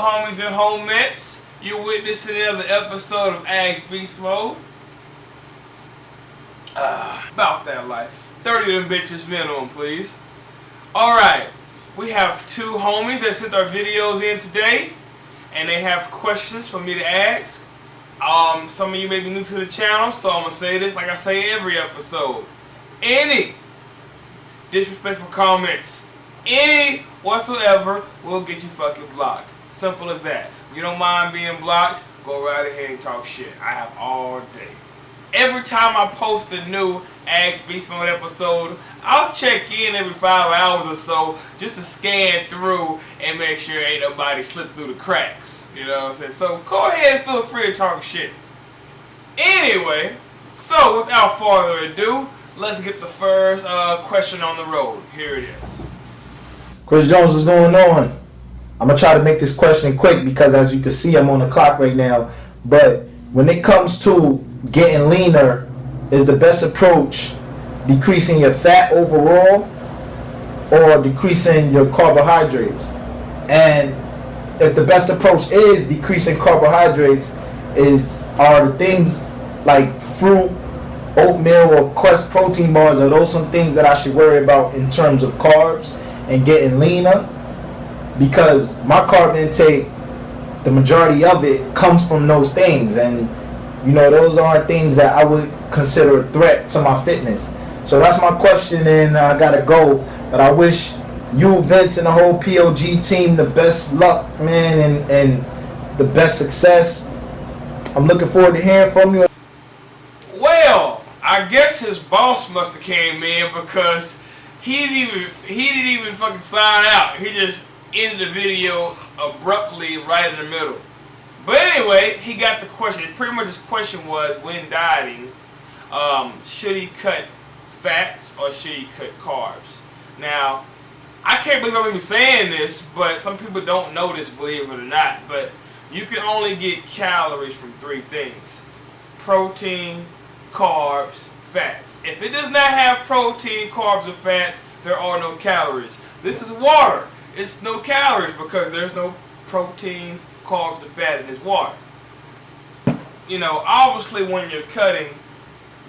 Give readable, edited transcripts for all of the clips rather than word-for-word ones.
homies and homettes? You're witnessing another episode of Beastmode. About that life. 30 of them bitches minimum, please. Alright, we have two homies that sent our videos in today, and they have questions for me to ask. Some of you may be new to the channel, so I'm going to say this like I say every episode. Any disrespectful comments, any whatsoever, will get you fucking blocked. Simple as that. If you don't mind being blocked, go right ahead and talk shit. I have all day. Every time I post a new Ask Beastmode episode, I'll check in every 5 hours or so just to scan through and make sure ain't nobody slipped through the cracks. You know what I'm saying? So go ahead and feel free to talk shit. Anyway, so without further ado, let's get the first question on the road. Here it is. Chris Jones, what's going on? I'm going to try to make this question quick because as you can see, I'm on the clock right now. But when it comes to getting leaner, is the best approach decreasing your fat overall or decreasing your carbohydrates? And if the best approach is decreasing carbohydrates, are the things like fruit, oatmeal, or Quest protein bars, are those some things that I should worry about in terms of carbs and getting leaner? Because my carb intake, the majority of it comes from those things, and you know, those aren't things that I would consider a threat to my fitness. So that's my question, and I gotta go. But I wish you, Vince, and the whole POG team the best luck, man, and the best success. I'm looking forward to hearing from you. Well, I guess his boss must have came in because he didn't even fucking sign out. He just ended the video abruptly right in the middle. But anyway, he got the question. Pretty much his question was, when dieting, should he cut fats or should he cut carbs? Now, I can't believe I'm even saying this, but some people don't know this, believe it or not. But you can only get calories from 3 things: protein, carbs, fats. If it does not have protein, carbs, or fats, there are no calories. This is water. It's no calories because there's no protein, carbs, or fat in this water. You know, obviously when you're cutting,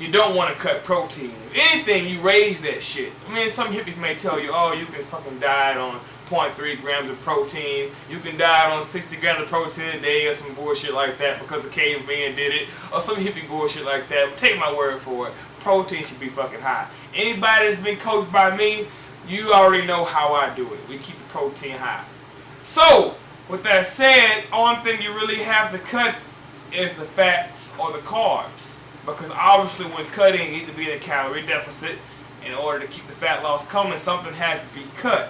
you don't want to cut protein. If anything, you raise that shit. I mean, some hippies may tell you, oh, you can fucking diet on 0.3 grams of protein. You can diet on 60 grams of protein a day or some bullshit like that because the caveman did it. Or some hippie bullshit like that. But take my word for it. Protein should be fucking high. Anybody that's been coached by me, you already know how I do it. We keep the protein high. So, with that said, only thing you really have to cut is the fats or the carbs. Because obviously when cutting, you need to be in a calorie deficit. In order to keep the fat loss coming, something has to be cut.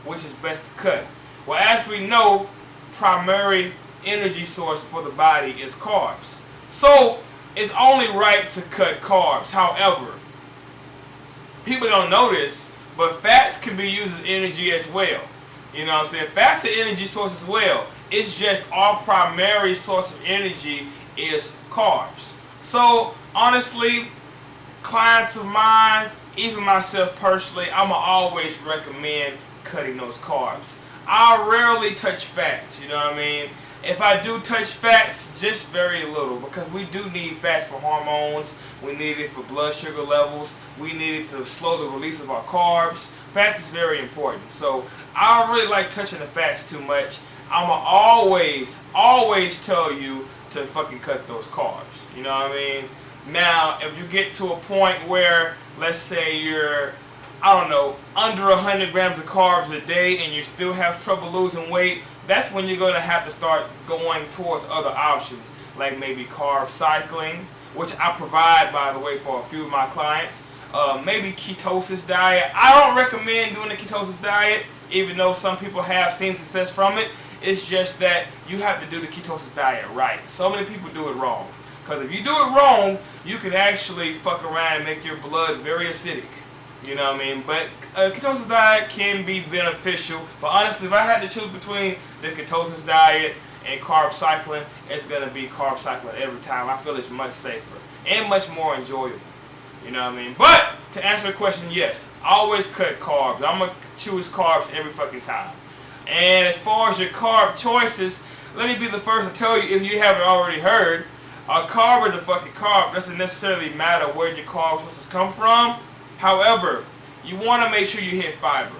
Which is best to cut? Well, as we know, primary energy source for the body is carbs. So, it's only right to cut carbs. However, people don't know this, but fats can be used as energy as well. You know what I'm saying? Fats are energy source as well. It's just our primary source of energy is carbs. So, honestly, clients of mine, even myself personally, I'ma always recommend cutting those carbs. I rarely touch fats, you know what I mean? If I do touch fats, just very little, because we do need fats for hormones, we need it for blood sugar levels, we need it to slow the release of our carbs. Fats is very important, so I don't really like touching the fats too much. I'ma always tell you to fucking cut those carbs, you know what I mean? Now, if you get to a point where, let's say you're, I don't know, under 100 grams of carbs a day and you still have trouble losing weight, that's when you're going to have to start going towards other options, like maybe carb cycling, which I provide, by the way, for a few of my clients. Maybe ketosis diet. I don't recommend doing the ketosis diet, even though some people have seen success from it. It's just that you have to do the ketosis diet right. So many people do it wrong. Because if you do it wrong, you can actually fuck around and make your blood very acidic. You know what I mean? But a ketosis diet can be beneficial. But honestly, if I had to choose between the ketosis diet and carb cycling, it's going to be carb cycling every time. I feel it's much safer and much more enjoyable. You know what I mean? But to answer the question, yes, always cut carbs. I'm going to choose carbs every fucking time. And as far as your carb choices, let me be the first to tell you, if you haven't already heard, a carb is a fucking carb. Doesn't necessarily matter where your carb sources come from. However, you want to make sure you hit fiber.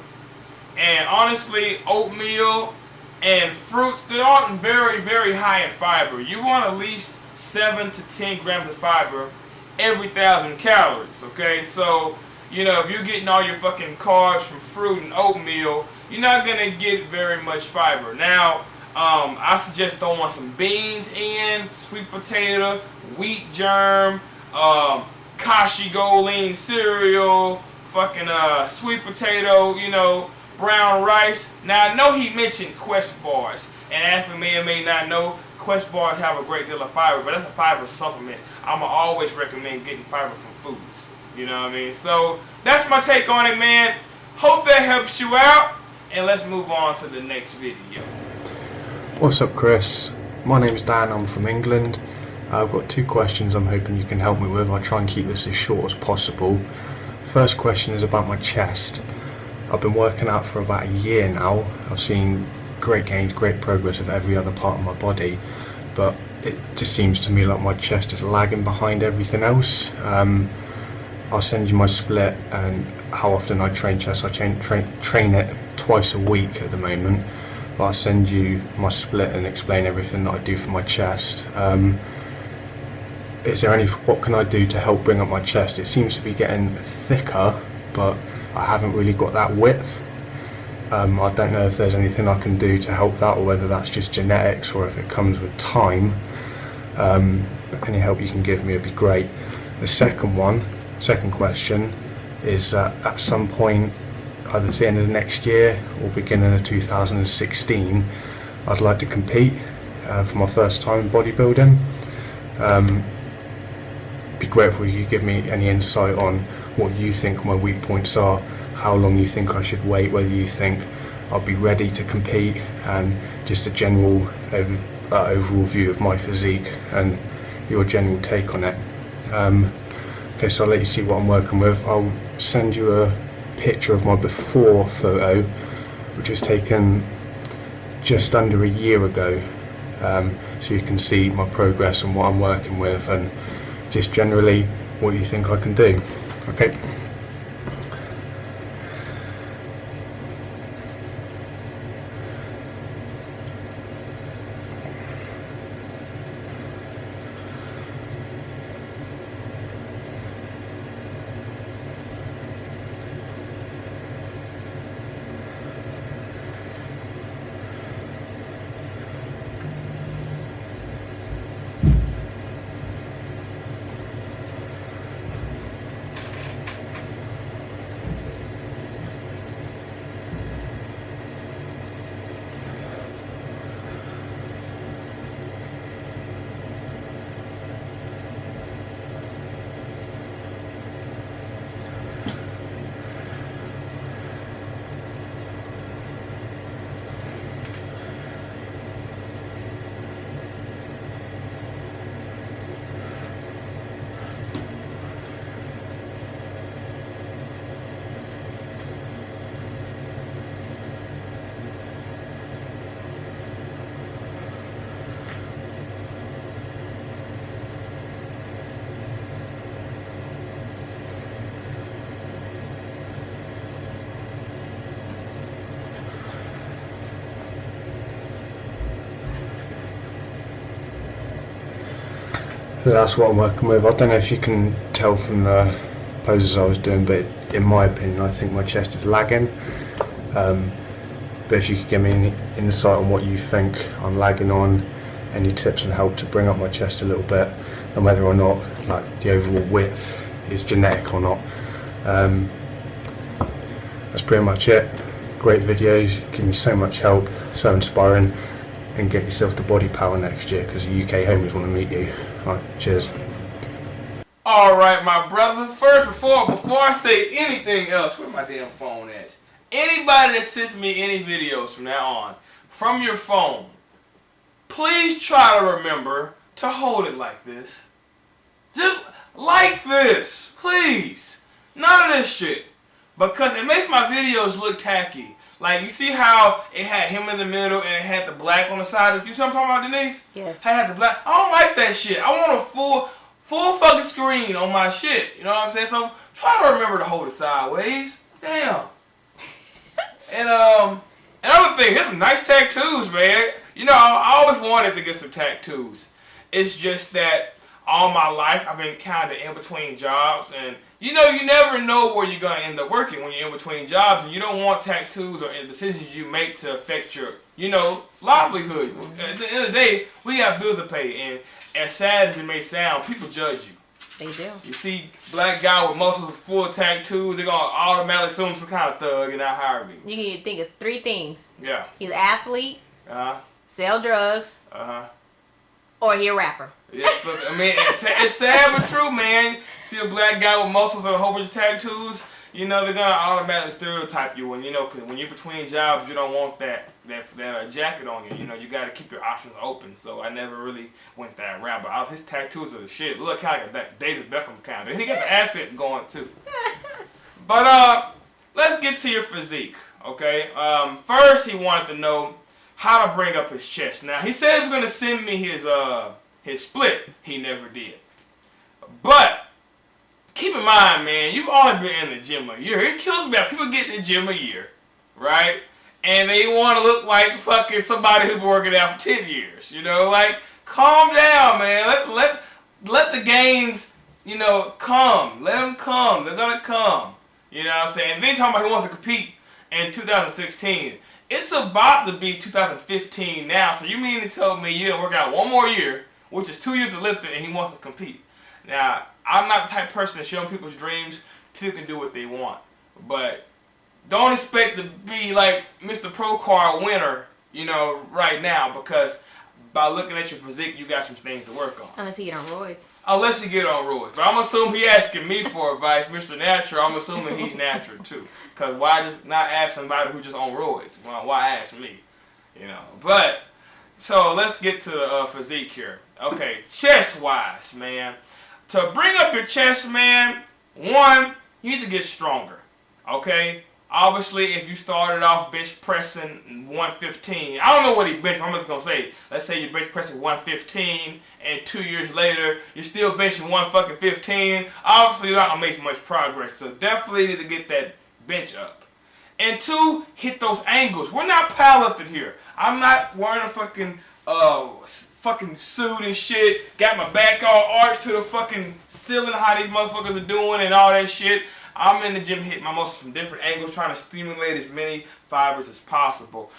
And honestly, oatmeal and fruits, they aren't very, very high in fiber. You want at least 7 to 10 grams of fiber every 1,000 calories, okay? So, you know, if you're getting all your fucking carbs from fruit and oatmeal, you're not going to get very much fiber. Now, I suggest throwing some beans in, sweet potato, wheat germ, kashi gold lean cereal, fucking sweet potato, you know, brown rice. Now, I know he mentioned Quest bars, and as you may or may not know, Quest bars have a great deal of fiber, but that's a fiber supplement. I'm going to always recommend getting fiber from foods. You know what I mean? So, that's my take on it, man. Hope that helps you out, and let's move on to the next video. What's up, Chris? My name's Dan, I'm from England. I've got 2 questions I'm hoping you can help me with. I'll try and keep this as short as possible. First question is about my chest. I've been working out for about a year now. I've seen great gains, great progress of every other part of my body, but it just seems to me like my chest is lagging behind everything else. I'll send you my split and how often I train chest. I train it twice a week at the moment. But I'll send you my split and explain everything that I do for my chest. Is there what can I do to help bring up my chest? It seems to be getting thicker, but I haven't really got that width. I don't know if there's anything I can do to help that, or whether that's just genetics, or if it comes with time. Any help you can give me would be great. The second question is that at some point, either to the end of the next year or beginning of 2016, I'd like to compete for my first time in bodybuilding. Be grateful if you could give me any insight on what you think my weak points are, how long you think I should wait, whether you think I'll be ready to compete, and just a general overall view of my physique and your general take on it. Okay, so I'll let you see what I'm working with. I'll send you a picture of my before photo, which was taken just under a year ago, so you can see my progress and what I'm working with, and just generally what you think I can do. Okay. So that's what I'm working with. I don't know if you can tell from the poses I was doing, but in my opinion, I think my chest is lagging. But if you could give me any insight on what you think I'm lagging on, any tips and help to bring up my chest a little bit, and whether or not like the overall width is genetic or not. That's pretty much it. Great videos, give me so much help, so inspiring, and get yourself to Body Power next year, because the UK homies want to meet you. Alright, cheers. Alright, my brother. First, before I say anything else, where's my damn phone at? Anybody that sends me any videos from now on, from your phone, please try to remember to hold it like this. Just like this, please. None of this shit. Because it makes my videos look tacky. Like, you see how it had him in the middle and it had the black on the side? You see what I'm talking about, Denise? Yes. I had the black. I don't like that shit. I want a full fucking screen on my shit. You know what I'm saying? So try to remember to hold it sideways. Damn. And another thing, here's some nice tattoos, man. You know, I always wanted to get some tattoos. It's just that all my life I've been kind of in between jobs, and you know, you never know where you're gonna end up working when you're in between jobs, and you don't want tattoos or decisions you make to affect your, you know, livelihood. At the end of the day, we got bills to pay, and as sad as it may sound, people judge you. They do. You see black guy with muscles full of tattoos, they're gonna automatically assume some kind of thug and not hire me. You can think of 3 things. Yeah. He's an athlete, sell drugs, or he a rapper. Yes, I mean, it's sad but true, man. See a black guy with muscles and a whole bunch of tattoos, you know, they're gonna automatically stereotype you when, you know, cause when you're between jobs, you don't want that jacket on you. You know, you gotta keep your options open. So I never really went that route, but his tattoos are the shit. Look kind of like that David Beckham kind of. And he got the accent going too. But let's get to your physique, okay? First, he wanted to know how to bring up his chest. Now he said he was gonna send me his split. He never did. But keep in mind, man, you've only been in the gym a year. It kills me how people get in the gym a year, right? And they want to look like fucking somebody who's been working out for 10 years. You know, like, calm down, man. Let the gains, you know, come. Let them come. They're going to come. You know what I'm saying? And then talking about he wants to compete in 2016. It's about to be 2015 now. So you mean to tell me you're going to work out one more year, which is 2 years of lifting, and he wants to compete. Now, I'm not the type of person to show people's dreams. People can do what they want. But don't expect to be like Mr. Pro Car winner, you know, right now, because by looking at your physique, you got some things to work on. Unless you get on roids. Unless you get on roids. But I'm assuming he asking me for advice, Mr. Natural. I'm assuming he's natural too. Because why just not ask somebody who just on roids? Well, why ask me? You know. But, so let's get to the physique here. Okay, chest-wise, man. To bring up your chest, man, one, you need to get stronger. Okay? Obviously, if you started off bench pressing 115, I don't know what he bench. I'm just gonna say, let's say you bench pressing 115, and 2 years later you're still benching 115. Obviously, you're not gonna make much progress. So definitely need to get that bench up. And 2, hit those angles. We're not powerlifting here. I'm not wearing a fucking suit and shit. Got my back all arched to the fucking ceiling. How these motherfuckers are doing and all that shit. I'm in the gym hitting my muscles from different angles, trying to stimulate as many fibers as possible.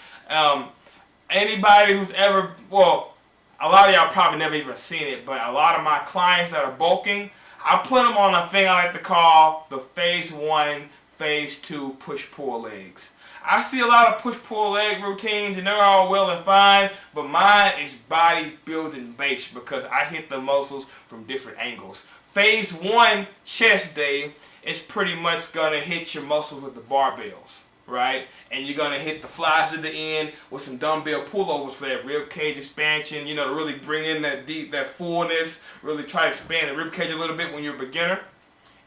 Anybody who's ever, well, a lot of y'all probably never even seen it, but a lot of my clients that are bulking, I put them on a thing I like to call the phase 1, phase 2 push-pull legs. I see a lot of push-pull leg routines, and they're all well and fine, but mine is bodybuilding based because I hit the muscles from different angles. Phase 1 chest day is pretty much going to hit your muscles with the barbells, right? And you're going to hit the flies at the end with some dumbbell pullovers for that rib cage expansion, you know, to really bring in that deep, that fullness, really try to expand the rib cage a little bit when you're a beginner.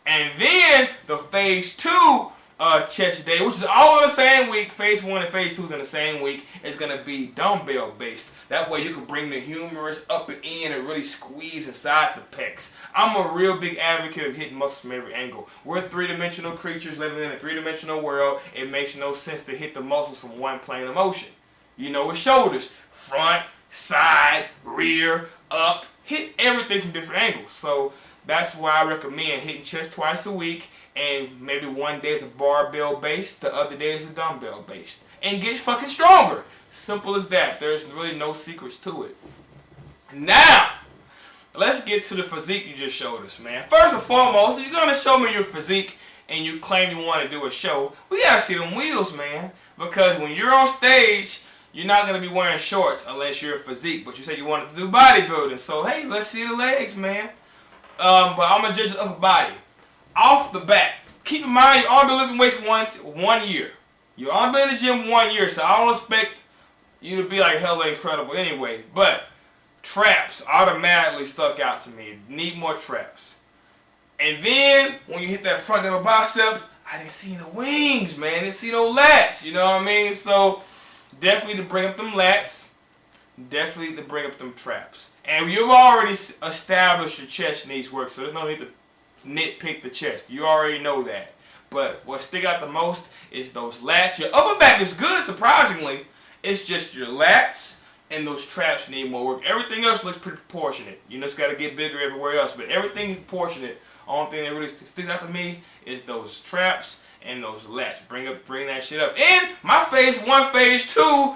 And then the phase 2 chest day, which is all in the same week, phase 1 and phase 2 is in the same week, is going to be dumbbell based. That way you can bring the humerus up and in and really squeeze inside the pecs. I'm a real big advocate of hitting muscles from every angle. We're 3-dimensional creatures living in a 3-dimensional world. It makes no sense to hit the muscles from one plane of motion. You know, with shoulders, front, side, rear, up, hit everything from different angles. So that's why I recommend hitting chest twice a week, and maybe one day is a barbell based, the other day is a dumbbell based. And get fucking stronger. Simple as that. There's really no secrets to it. Now, let's get to the physique you just showed us, man. First and foremost, if you're going to show me your physique and you claim you want to do a show, we got to see them wheels, man. Because when you're on stage, you're not going to be wearing shorts unless you're a physique. But you said you wanted to do bodybuilding. So, hey, let's see the legs, man. But I'm going to judge the upper body. Off the bat, keep in mind, you only been lifting weights once 1 year. You only been in the gym 1 year, so I don't expect you to be like hella incredible anyway. But traps automatically stuck out to me. Need more traps. And then when you hit that front double bicep, I didn't see no wings, man. I didn't see no lats. You know what I mean? So definitely to bring up them lats. Definitely to bring up them traps. And you've already established your chest needs work, so there's no need to nitpick the chest. You already know that. But what stick out the most is those lats. Your upper back is good, surprisingly. It's just your lats and those traps need more work. Everything else looks pretty proportionate. You know, it's got to get bigger everywhere else, but everything is proportionate. Only thing that really sticks out to me is those traps and those lats. Bring that shit up. And my phase 1, phase 2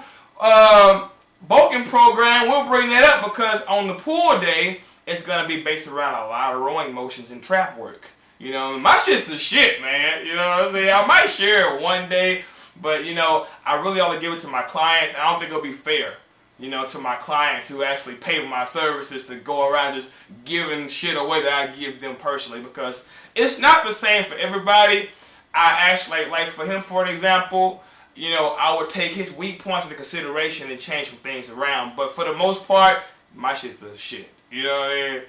bulking program, we'll bring that up because on the pull day, it's going to be based around a lot of rowing motions and trap work. You know, my shit's the shit, man. You know what I'm saying? I might share it one day, but, you know, I really only give it to my clients. I don't think it'll be fair, you know, to my clients who actually pay for my services to go around just giving shit away that I give them personally, because it's not the same for everybody. I actually, like for him, for an example, you know, I would take his weak points into consideration and change some things around. But for the most part, my shit's the shit. You know what I mean?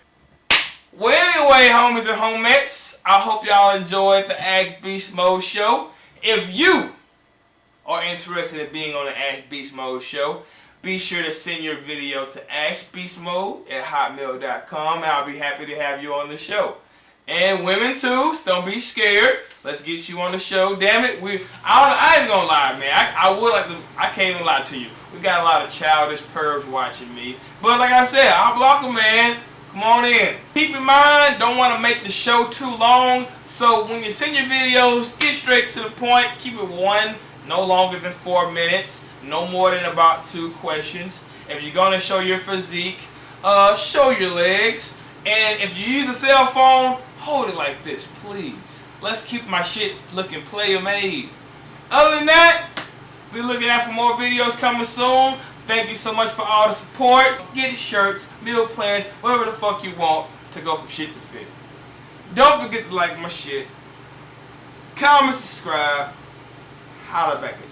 Well, anyway, homies and homettes, I hope y'all enjoyed the Ask Beast Mode show. If you are interested in being on the Ask Beast Mode show, be sure to send your video to askbeastmode@hotmail.com, and I'll be happy to have you on the show. And women too, don't be scared. Let's get you on the show. Damn it, I ain't gonna lie, man. I can't even lie to you. We got a lot of childish pervs watching me. But like I said, I'll block them, man. Come on in. Keep in mind, don't want to make the show too long. So when you send your videos, get straight to the point. Keep it one, no longer than 4 minutes. No more than about 2 questions. If you're gonna show your physique, show your legs. And if you use a cell phone, hold it like this, please. Let's keep my shit looking player made. Other than that, be looking out for more videos coming soon. Thank you so much for all the support. Get shirts, meal plans, whatever the fuck you want to go from shit to fit. Don't forget to like my shit. Comment, subscribe. Holla back at you.